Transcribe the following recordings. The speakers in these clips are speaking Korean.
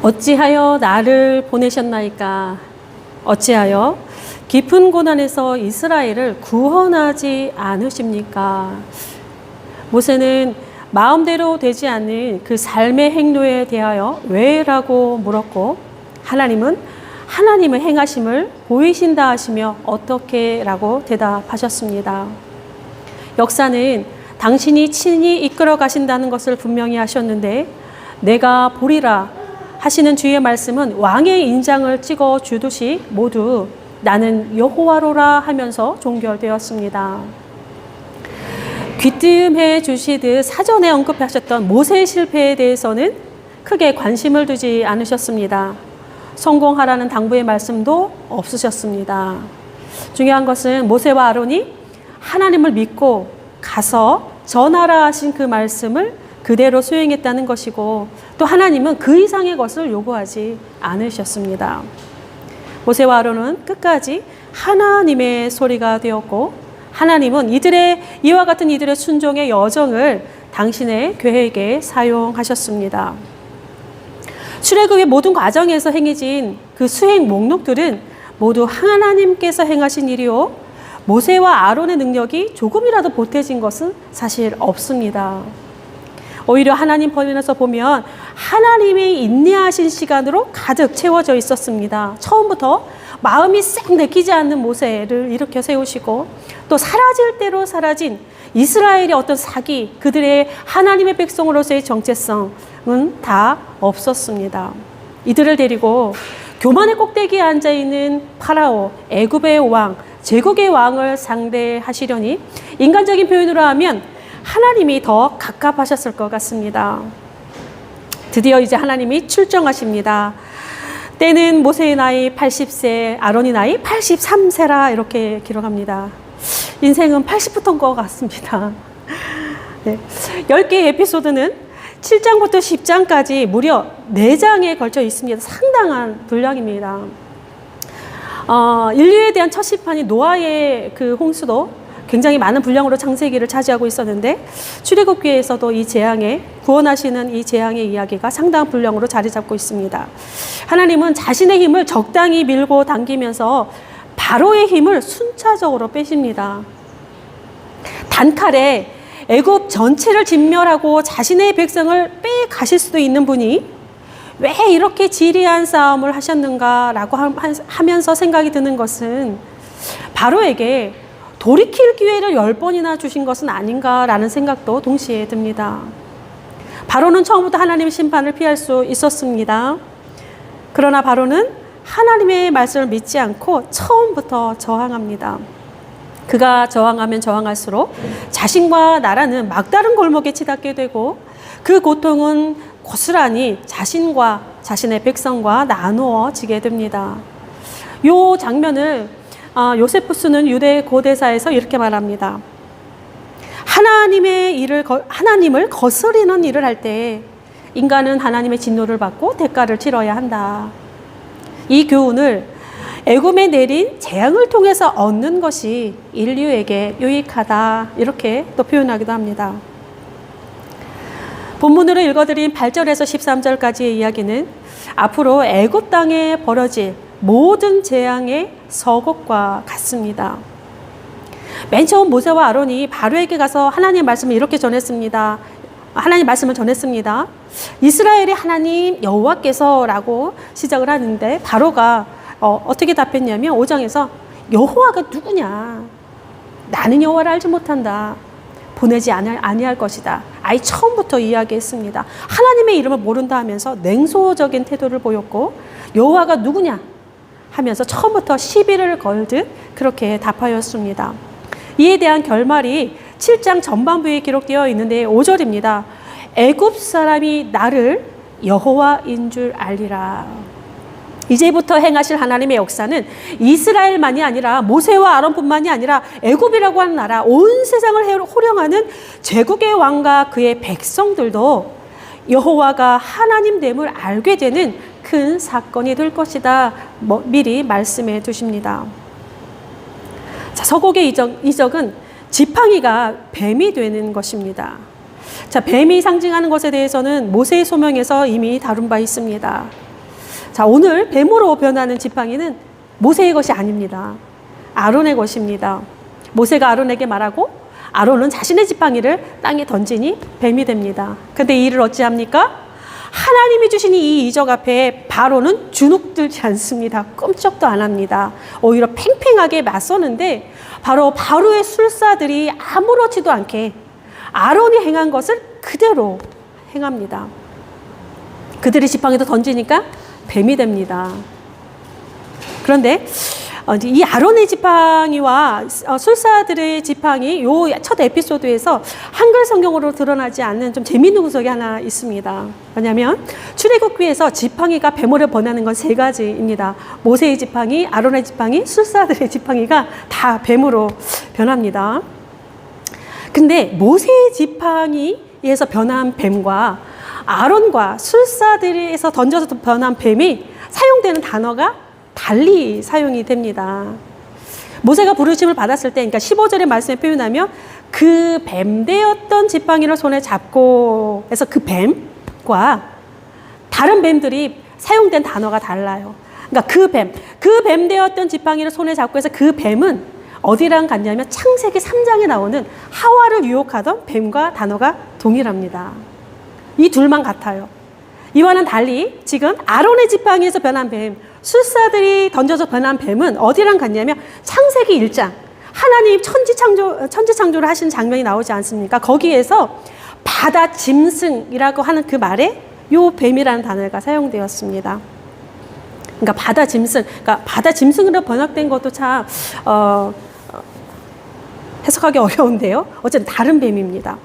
어찌하여 나를 보내셨나이까? 어찌하여 깊은 고난에서 이스라엘을 구원하지 않으십니까? 모세는 마음대로 되지 않는 그 삶의 행로에 대하여 왜라고 물었고, 하나님은 하나님의 행하심을 보이신다 하시며 어떻게 라고 대답하셨습니다. 역사는 당신이 친히 이끌어 가신다는 것을 분명히 하셨는데, 내가 보리라 하시는 주의 말씀은 왕의 인장을 찍어 주듯이 모두 나는 여호와로라 하면서 종결되었습니다. 귀뜸해 주시듯 사전에 언급하셨던 모세의 실패에 대해서는 크게 관심을 두지 않으셨습니다. 성공하라는 당부의 말씀도 없으셨습니다. 중요한 것은 모세와 아론이 하나님을 믿고 가서 전하라 하신 그 말씀을 그대로 수행했다는 것이고, 또 하나님은 그 이상의 것을 요구하지 않으셨습니다. 모세와 아론은 끝까지 하나님의 소리가 되었고, 하나님은 이와 같은 이들의 순종의 여정을 당신의 계획에 사용하셨습니다. 출애굽의 모든 과정에서 행해진 그 수행 목록들은 모두 하나님께서 행하신 일이요, 모세와 아론의 능력이 조금이라도 보태진 것은 사실 없습니다. 오히려 하나님 편에서 보면 하나님이 인내하신 시간으로 가득 채워져 있었습니다. 처음부터 마음이 싹 내키지 않는 모세를 일으켜 세우시고, 또 사라질 대로 사라진 이스라엘의 어떤 사기, 그들의 하나님의 백성으로서의 정체성은 다 없었습니다. 이들을 데리고 교만의 꼭대기에 앉아있는 파라오, 애굽의 왕, 제국의 왕을 상대하시려니 인간적인 표현으로 하면 하나님이 더 갑갑하셨을 것 같습니다. 드디어 이제 하나님이 출정하십니다. 때는 모세의 나이 80세, 아론의 나이 83세라 이렇게 기록합니다. 인생은 80부터인 것 같습니다. 네. 10개의 에피소드는 7장부터 10장까지 무려 4장에 걸쳐 있습니다. 상당한 분량입니다. 인류에 대한 첫 심판이 노아의 그 홍수도 굉장히 많은 분량으로 창세기를 차지하고 있었는데, 출애굽기에서도 이 재앙에 구원하시는 이 재앙의 이야기가 상당한 분량으로 자리 잡고 있습니다. 하나님은 자신의 힘을 적당히 밀고 당기면서 바로의 힘을 순차적으로 빼십니다. 단칼에 애굽 전체를 진멸하고 자신의 백성을 빼가실 수도 있는 분이 왜 이렇게 지리한 싸움을 하셨는가라고 하면서 생각이 드는 것은, 바로에게 돌이킬 기회를 10번이나 주신 것은 아닌가라는 생각도 동시에 듭니다. 바로는 처음부터 하나님의 심판을 피할 수 있었습니다. 그러나 바로는 하나님의 말씀을 믿지 않고 처음부터 저항합니다. 그가 저항하면 저항할수록 자신과 나라는 막다른 골목에 치닫게 되고, 그 고통은 고스란히 자신과 자신의 백성과 나누어지게 됩니다. 이 장면을 요세푸스는 유대 고대사에서 이렇게 말합니다. 하나님을 거스리는 일을 할 때 인간은 하나님의 진노를 받고 대가를 치러야 한다. 이 교훈을 애굽에 내린 재앙을 통해서 얻는 것이 인류에게 유익하다, 이렇게 또 표현하기도 합니다. 본문으로 읽어드린 8절에서 13절까지의 이야기는 앞으로 애굽 땅에 벌어질 모든 재앙의 서곡과 같습니다. 맨 처음 모세와 아론이 바로에게 가서 하나님의 말씀을 이렇게 전했습니다. 하나님 말씀을 전했습니다. 이스라엘의 하나님 여호와께서라고 시작을 하는데, 바로가 어떻게 답했냐면 5장에서 여호와가 누구냐? 나는 여호와를 알지 못한다. 보내지 아니할 것이다. 아예 처음부터 이야기했습니다. 하나님의 이름을 모른다 하면서 냉소적인 태도를 보였고, 여호와가 누구냐 하면서 처음부터 시비를 걸듯 그렇게 답하였습니다. 이에 대한 결말이 7장 전반부에 기록되어 있는데 5절입니다. 애굽 사람이 나를 여호와인 줄 알리라. 이제부터 행하실 하나님의 역사는 이스라엘만이 아니라 모세와 아론뿐만이 아니라 애굽이라고 하는 나라, 온 세상을 호령하는 제국의 왕과 그의 백성들도 여호와가 하나님됨을 알게 되는 큰 사건이 될 것이다. 미리 말씀해 두십니다. 자, 서곡의 이적은 지팡이가 뱀이 되는 것입니다. 자, 뱀이 상징하는 것에 대해서는 모세의 소명에서 이미 다룬 바 있습니다. 자, 오늘 뱀으로 변하는 지팡이는 모세의 것이 아닙니다. 아론의 것입니다. 모세가 아론에게 말하고 아론은 자신의 지팡이를 땅에 던지니 뱀이 됩니다. 근데 이 일을 어찌합니까? 하나님이 주신 이 이적 앞에 바로는 주눅들지 않습니다. 끔찍도 안 합니다. 오히려 팽팽하게 맞서는데 바로의 술사들이 아무렇지도 않게 아론이 행한 것을 그대로 행합니다. 그들이 지팡이도 던지니까 뱀이 됩니다. 그런데 이 아론의 지팡이와 술사들의 지팡이 요 첫 에피소드에서 한글 성경으로 드러나지 않는 좀 재미있는 구석이 하나 있습니다. 왜냐하면 출애굽기에서 지팡이가 뱀으로 변하는 건 3가지입니다. 모세의 지팡이, 아론의 지팡이, 술사들의 지팡이가 다 뱀으로 변합니다. 근데 모세의 지팡이에서 변한 뱀과 아론과 술사들에서 던져서 변한 뱀이 사용되는 단어가 달리 사용이 됩니다. 모세가 부르심을 받았을 때, 그러니까 15절의 말씀에 표현하면 그 뱀되었던 지팡이를 손에 잡고 해서 그 뱀과 다른 뱀들이 사용된 단어가 달라요. 그러니까 그 뱀되었던 지팡이를 손에 잡고 해서 그 뱀은 어디랑 같냐면 창세기 3장에 나오는 하와를 유혹하던 뱀과 단어가 동일합니다. 이 둘만 같아요. 이와는 달리 지금 아론의 지팡이에서 변한 뱀, 술사들이 던져서 변한 뱀은 어디랑 같냐면 창세기 1장 하나님 천지창조를 하신 장면이 나오지 않습니까? 거기에서 바다 짐승이라고 하는 그 말에 요 뱀이라는 단어가 사용되었습니다. 그러니까 바다 짐승으로 번역된 것도 참 해석하기 어려운데요. 어쨌든 다른 뱀입니다.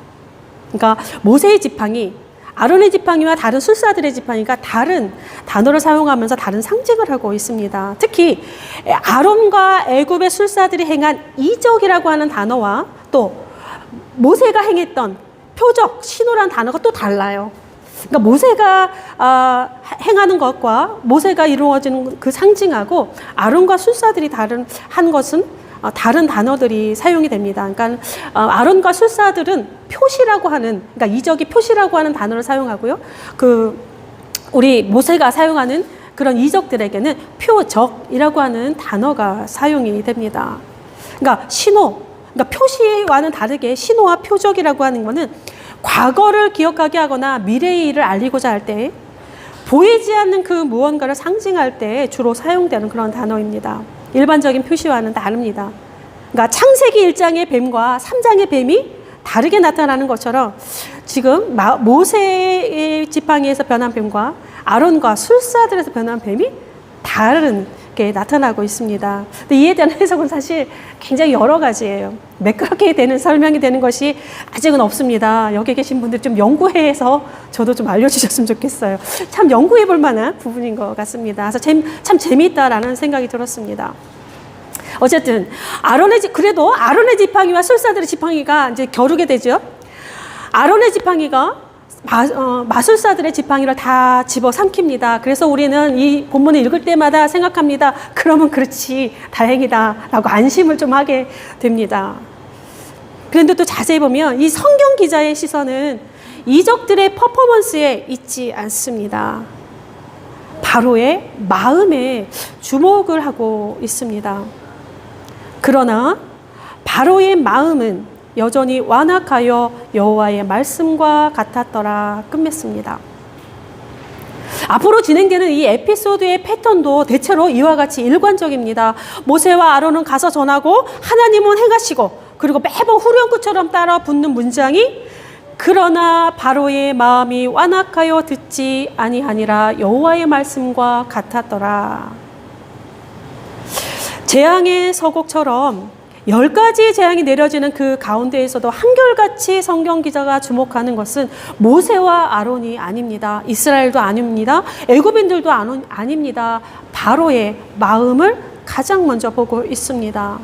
그러니까 모세의 지팡이, 아론의 지팡이와 다른 술사들의 지팡이가 다른 단어를 사용하면서 다른 상징을 하고 있습니다. 특히 아론과 애굽의 술사들이 행한 이적이라고 하는 단어와 또 모세가 행했던 표적, 신호라는 단어가 또 달라요. 그러니까 모세가 행하는 것과 모세가 이루어지는 그 상징하고 아론과 술사들이 한 것은 다른 단어들이 사용이 됩니다. 그러니까 아론과 술사들은 표시라고 하는, 그러니까 이적이 표시라고 하는 단어를 사용하고요. 우리 모세가 사용하는 그런 이적들에게는 표적이라고 하는 단어가 사용이 됩니다. 그러니까 그러니까 표시와는 다르게 신호와 표적이라고 하는 것은 과거를 기억하게 하거나 미래의 일을 알리고자 할 때, 보이지 않는 그 무언가를 상징할 때 주로 사용되는 그런 단어입니다. 일반적인 표시와는 다릅니다. 그러니까 창세기 1장의 뱀과 3장의 뱀이 다르게 나타나는 것처럼 지금 모세의 지팡이에서 변한 뱀과 아론과 술사들에서 변한 뱀이 다르게 나타나고 있습니다. 근데 이에 대한 해석은 사실 굉장히 여러 가지예요. 매끄럽게 되는 설명이 되는 것이 아직은 없습니다. 여기 계신 분들 좀 연구해서 저도 좀 알려주셨으면 좋겠어요. 참 연구해 볼 만한 부분인 것 같습니다. 그래서 참 재미있다라는 생각이 들었습니다. 어쨌든 그래도 아론의 지팡이와 술사들의 지팡이가 이제 겨루게 되죠. 아론의 지팡이가 마술사들의 지팡이를 다 집어삼킵니다. 그래서 우리는 이 본문을 읽을 때마다 생각합니다. 그러면 그렇지, 다행이다 라고 안심을 좀 하게 됩니다. 그런데 또 자세히 보면 이 성경 기자의 시선은 이적들의 퍼포먼스에 있지 않습니다. 바로의 마음에 주목을 하고 있습니다. 그러나 바로의 마음은 여전히 완악하여 여호와의 말씀과 같았더라 끝맺습니다. 앞으로 진행되는 이 에피소드의 패턴도 대체로 이와 같이 일관적입니다. 모세와 아론은 가서 전하고 하나님은 행하시고, 그리고 매번 후렴구처럼 따라 붙는 문장이 그러나 바로의 마음이 완악하여 듣지 아니하니라 여호와의 말씀과 같았더라. 재앙의 서곡처럼 10가지의 재앙이 내려지는 그 가운데에서도 한결같이 성경 기자가 주목하는 것은 모세와 아론이 아닙니다. 이스라엘도 아닙니다. 애굽인들도 아닙니다. 바로의 마음을 가장 먼저 보고 있습니다.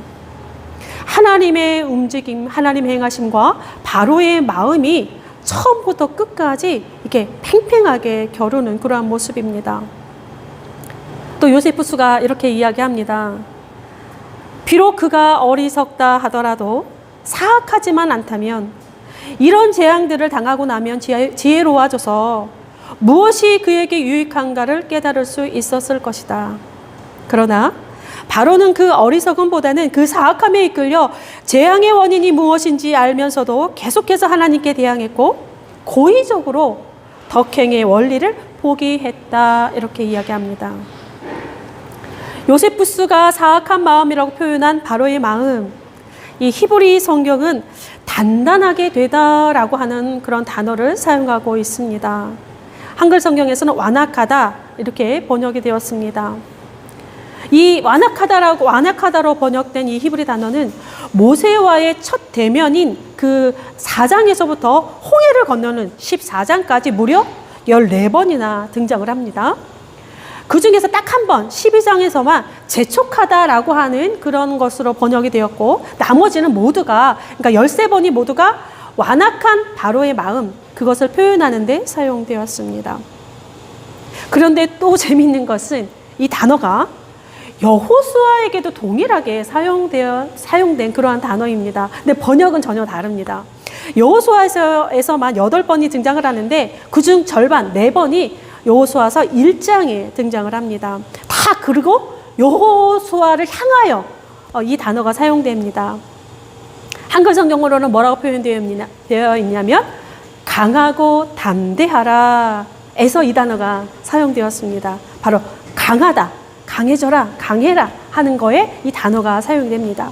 하나님의 움직임, 하나님의 행하심과 바로의 마음이 처음부터 끝까지 이렇게 팽팽하게 겨루는 그러한 모습입니다. 또 요세푸스가 이렇게 이야기합니다. 비록 그가 어리석다 하더라도 사악하지만 않다면 이런 재앙들을 당하고 나면 지혜로워져서 무엇이 그에게 유익한가를 깨달을 수 있었을 것이다. 그러나 바로는 그 어리석음보다는 그 사악함에 이끌려 재앙의 원인이 무엇인지 알면서도 계속해서 하나님께 대항했고 고의적으로 덕행의 원리를 포기했다. 이렇게 이야기합니다. 요세푸스가 사악한 마음이라고 표현한 바로의 마음, 이 히브리 성경은 단단하게 되다라고 하는 그런 단어를 사용하고 있습니다. 한글 성경에서는 완악하다 이렇게 번역이 되었습니다. 이 완악하다로 번역된 이 히브리 단어는 모세와의 첫 대면인 그 4장에서부터 홍해를 건너는 14장까지 무려 14번이나 등장을 합니다. 그 중에서 딱 한 번 12장에서만 재촉하다라고 하는 그런 것으로 번역이 되었고 나머지는 모두가 그러니까 13번이 모두가 완악한 바로의 마음 그것을 표현하는 데 사용되었습니다. 그런데 또 재미있는 것은 이 단어가 여호수아에게도 동일하게 사용된 그러한 단어입니다. 근데 번역은 전혀 다릅니다. 여호수아에서만 8번이 등장을 하는데 그중 절반 4번이 여호수아서 1장에 등장을 합니다. 다 그리고 여호수아를 향하여 이 단어가 사용됩니다. 한글 성경으로는 뭐라고 표현되어 있냐면 강하고 담대하라 에서 이 단어가 사용되었습니다. 바로 강하다, 강해져라, 강해라 하는 거에 이 단어가 사용됩니다.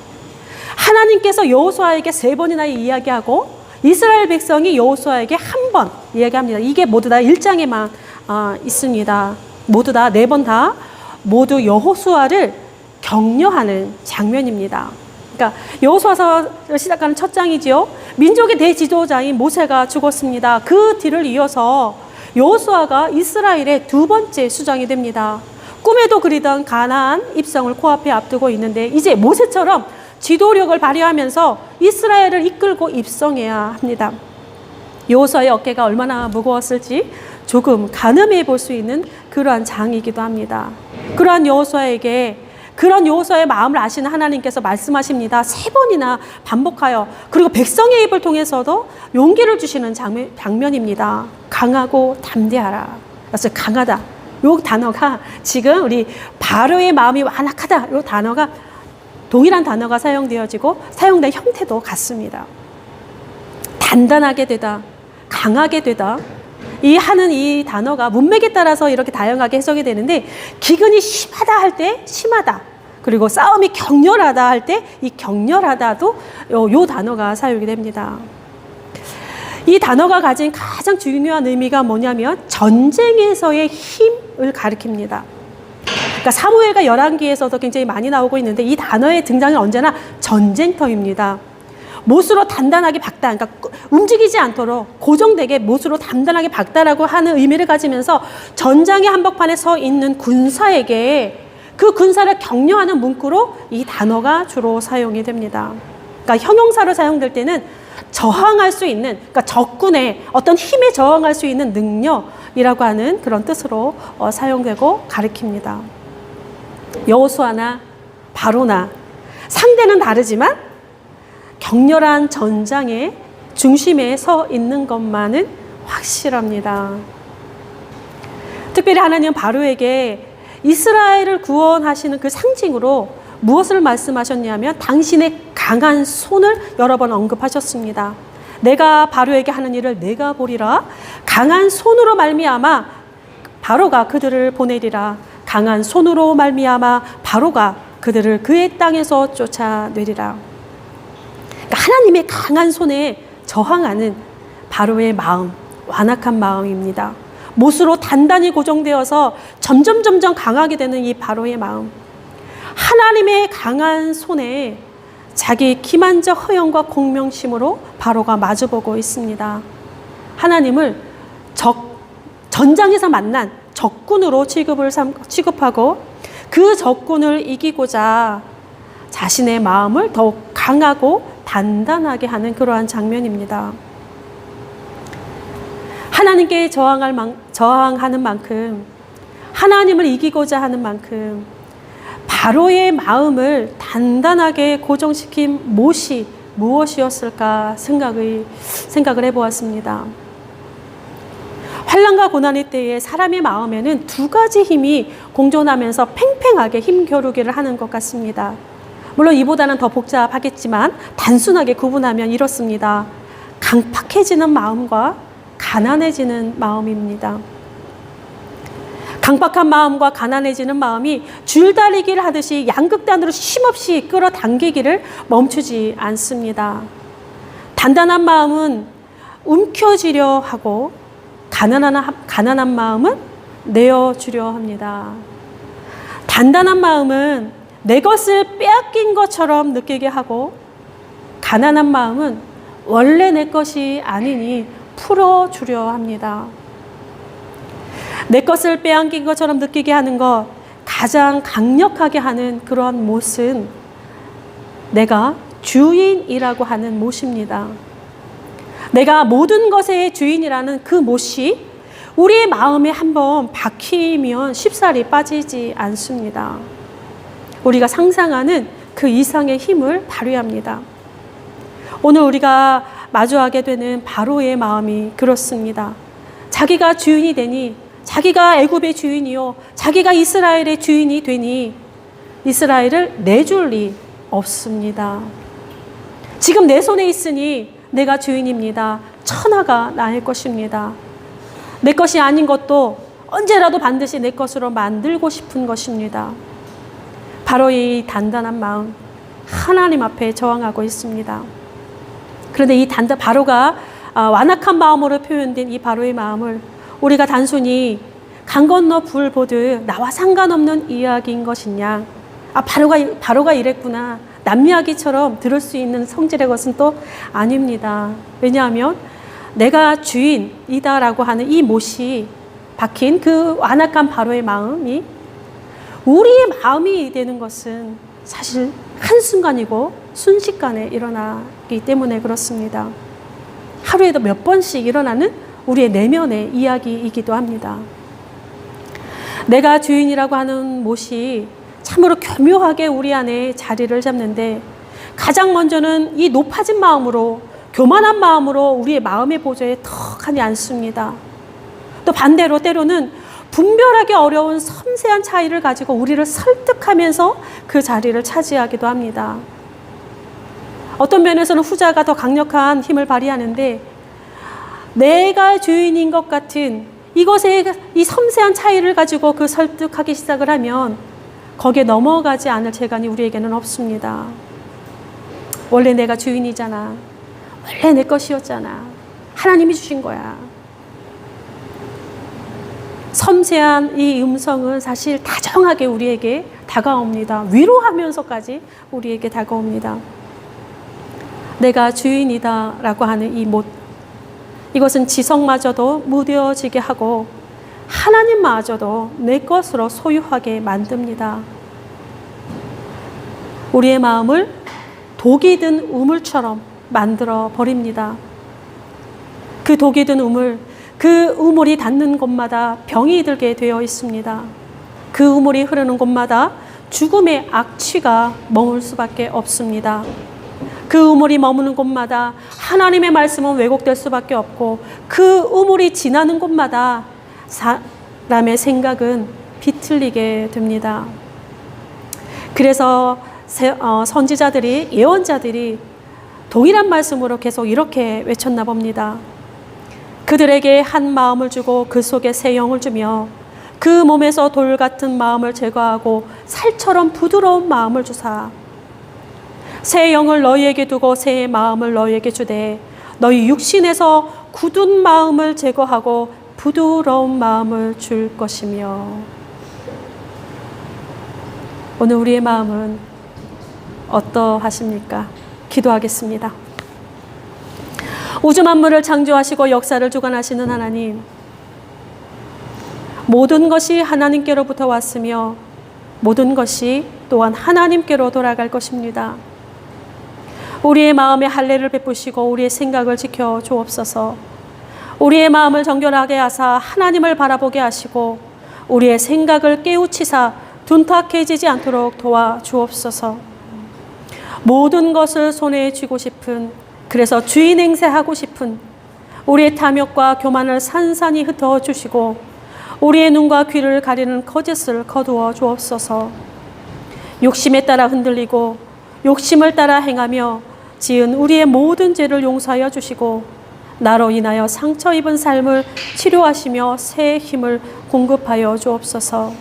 하나님께서 여호수아에게 3번이나 이야기하고 이스라엘 백성이 여호수아에게 한 번 이야기합니다. 이게 모두 다 1장에만 있습니다. 모두 다 4번 다 모두 여호수아를 격려하는 장면입니다. 그러니까 여호수아서를 시작하는 첫 장이지요. 민족의 대지도자인 모세가 죽었습니다. 그 뒤를 이어서 여호수아가 이스라엘의 2번째 수장이 됩니다. 꿈에도 그리던 가나안 입성을 코앞에 앞두고 있는데 이제 모세처럼 지도력을 발휘하면서 이스라엘을 이끌고 입성해야 합니다. 여호수아의 어깨가 얼마나 무거웠을지 조금 가늠해 볼 수 있는 그러한 장이기도 합니다. 그러한 여호수아에게 그런 여호수아의 마음을 아시는 하나님께서 말씀하십니다. 3번이나 반복하여 그리고 백성의 입을 통해서도 용기를 주시는 장면입니다. 강하고 담대하라. 그래서 강하다. 이 단어가 지금 우리 바로의 마음이 완악하다. 이 단어가 동일한 단어가 사용되어지고 사용된 형태도 같습니다. 단단하게 되다. 강하게 되다. 이 단어가 문맥에 따라서 이렇게 다양하게 해석이 되는데 기근이 심하다 할 때 심하다. 그리고 싸움이 격렬하다 할 때 이 격렬하다도 요 단어가 사용이 됩니다. 이 단어가 가진 가장 중요한 의미가 뭐냐면 전쟁에서의 힘을 가리킵니다. 그러니까 사무엘과 열왕기에서도 굉장히 많이 나오고 있는데 이 단어의 등장은 언제나 전쟁터입니다. 못으로 단단하게 박다, 그러니까 움직이지 않도록 고정되게 못으로 단단하게 박다라고 하는 의미를 가지면서 전장의 한복판에 서 있는 군사에게 그 군사를 격려하는 문구로 이 단어가 주로 사용이 됩니다. 그러니까 형용사로 사용될 때는 저항할 수 있는, 그러니까 적군의 어떤 힘에 저항할 수 있는 능력이라고 하는 그런 뜻으로 사용되고 가리킵니다. 여호수아나 바로나 상대는 다르지만 격렬한 전장의 중심에 서 있는 것만은 확실합니다. 특별히 하나님은 바로에게 이스라엘을 구원하시는 그 상징으로 무엇을 말씀하셨냐면 당신의 강한 손을 여러 번 언급하셨습니다. 내가 바로에게 하는 일을 내가 보리라. 강한 손으로 말미암아 바로가 그들을 보내리라. 강한 손으로 말미암아 바로가 그들을 그의 땅에서 쫓아내리라. 그러니까 하나님의 강한 손에 저항하는 바로의 마음, 완악한 마음입니다. 못으로 단단히 고정되어서 점점 강하게 되는 이 바로의 마음. 하나님의 강한 손에 자기 기만적 허영과 공명심으로 바로가 마주보고 있습니다. 하나님을 전장에서 만난 적군으로 취급하고 그 적군을 이기고자 자신의 마음을 더욱 강하고 단단하게 하는 그러한 장면입니다. 하나님께 저항하는 만큼, 하나님을 이기고자 하는 만큼 바로의 마음을 단단하게 고정시킨 못이 무엇이었을까 생각을 해보았습니다. 환난과 고난의 때에 사람의 마음에는 두 가지 힘이 공존하면서 팽팽하게 힘겨루기를 하는 것 같습니다. 물론 이보다는 더 복잡하겠지만 단순하게 구분하면 이렇습니다. 강팍해지는 마음과 가난해지는 마음입니다. 강팍한 마음과 가난해지는 마음이 줄다리기를 하듯이 양극단으로 쉼없이 끌어당기기를 멈추지 않습니다. 단단한 마음은 움켜쥐려 하고 가난한 마음은 내어주려 합니다. 단단한 마음은 내 것을 빼앗긴 것처럼 느끼게 하고, 가난한 마음은 원래 내 것이 아니니 풀어주려 합니다. 내 것을 빼앗긴 것처럼 느끼게 하는 것, 가장 강력하게 하는 그런 못은 내가 주인이라고 하는 못입니다. 내가 모든 것의 주인이라는 그 못이 우리의 마음에 한번 박히면 쉽사리 빠지지 않습니다. 우리가 상상하는 그 이상의 힘을 발휘합니다. 오늘 우리가 마주하게 되는 바로의 마음이 그렇습니다. 자기가 주인이 되니, 자기가 애굽의 주인이요, 자기가 이스라엘의 주인이 되니 이스라엘을 내줄 리 없습니다. 지금 내 손에 있으니 내가 주인입니다. 천하가 나의 것입니다. 내 것이 아닌 것도 언제라도 반드시 내 것으로 만들고 싶은 것입니다. 바로 이 단단한 마음, 하나님 앞에 저항하고 있습니다. 그런데 이 바로가 완악한 마음으로 표현된 이 바로의 마음을 우리가 단순히 강 건너 불 보듯 나와 상관없는 이야기인 것이냐, 바로가 이랬구나, 남이야기처럼 들을 수 있는 성질의 것은 또 아닙니다. 왜냐하면 내가 주인이다라고 하는 이 못이 박힌 그 완악한 바로의 마음이 우리의 마음이 되는 것은 사실 한순간이고 순식간에 일어나기 때문에 그렇습니다. 하루에도 몇 번씩 일어나는 우리의 내면의 이야기이기도 합니다. 내가 주인이라고 하는 못이 참으로 교묘하게 우리 안에 자리를 잡는데, 가장 먼저는 이 높아진 마음으로, 교만한 마음으로 우리의 마음의 보좌에 턱하니 앉습니다. 또 반대로 때로는 분별하기 어려운 섬세한 차이를 가지고 우리를 설득하면서 그 자리를 차지하기도 합니다. 어떤 면에서는 후자가 더 강력한 힘을 발휘하는데, 내가 주인인 것 같은 이것의 이 섬세한 차이를 가지고 그 설득하기 시작을 하면 거기에 넘어가지 않을 재간이 우리에게는 없습니다. 원래 내가 주인이잖아. 원래 내 것이었잖아. 하나님이 주신 거야. 섬세한 이 음성은 사실 다정하게 우리에게 다가옵니다. 위로하면서까지 우리에게 다가옵니다. 내가 주인이다 라고 하는 이 못, 이것은 지성마저도 무뎌지게 하고 하나님마저도 내 것으로 소유하게 만듭니다. 우리의 마음을 독이 든 우물처럼 만들어 버립니다. 그 독이 든 우물, 그 우물이 닿는 곳마다 병이 들게 되어 있습니다. 그 우물이 흐르는 곳마다 죽음의 악취가 머물 수밖에 없습니다. 그 우물이 머무는 곳마다 하나님의 말씀은 왜곡될 수밖에 없고, 그 우물이 지나는 곳마다 사람의 생각은 비틀리게 됩니다. 그래서 선지자들이, 예언자들이 동일한 말씀으로 계속 이렇게 외쳤나 봅니다. 그들에게 한 마음을 주고 그 속에 새 영을 주며 그 몸에서 돌 같은 마음을 제거하고 살처럼 부드러운 마음을 주사 새 영을 너희에게 두고 새 마음을 너희에게 주되 너희 육신에서 굳은 마음을 제거하고 부드러운 마음을 줄 것이며. 오늘 우리의 마음은 어떠하십니까? 기도하겠습니다. 우주 만물을 창조하시고 역사를 주관하시는 하나님, 모든 것이 하나님께로부터 왔으며 모든 것이 또한 하나님께로 돌아갈 것입니다. 우리의 마음에 할례를 베푸시고 우리의 생각을 지켜 주옵소서. 우리의 마음을 정결하게 하사 하나님을 바라보게 하시고 우리의 생각을 깨우치사 둔탁해지지 않도록 도와 주옵소서. 모든 것을 손에 쥐고 싶은, 그래서 주인 행세하고 싶은 우리의 탐욕과 교만을 산산히 흩어 주시고 우리의 눈과 귀를 가리는 거짓을 거두어 주옵소서. 욕심에 따라 흔들리고 욕심을 따라 행하며 지은 우리의 모든 죄를 용서하여 주시고 나로 인하여 상처 입은 삶을 치료하시며 새 힘을 공급하여 주옵소서.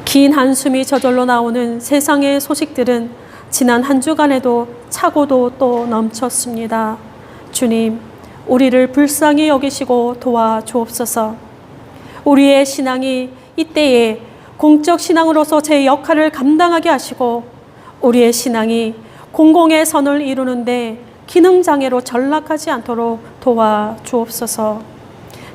긴 한숨이 저절로 나오는 세상의 소식들은 지난 한 주간에도 차고도 또 넘쳤습니다. 주님, 우리를 불쌍히 여기시고 도와주옵소서. 우리의 신앙이 이때에 공적 신앙으로서 제 역할을 감당하게 하시고 우리의 신앙이 공공의 선을 이루는데 기능장애로 전락하지 않도록 도와주옵소서.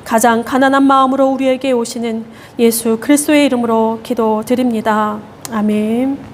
가장 가난한 마음으로 우리에게 오시는 예수 그리스도의 이름으로 기도드립니다. 아멘.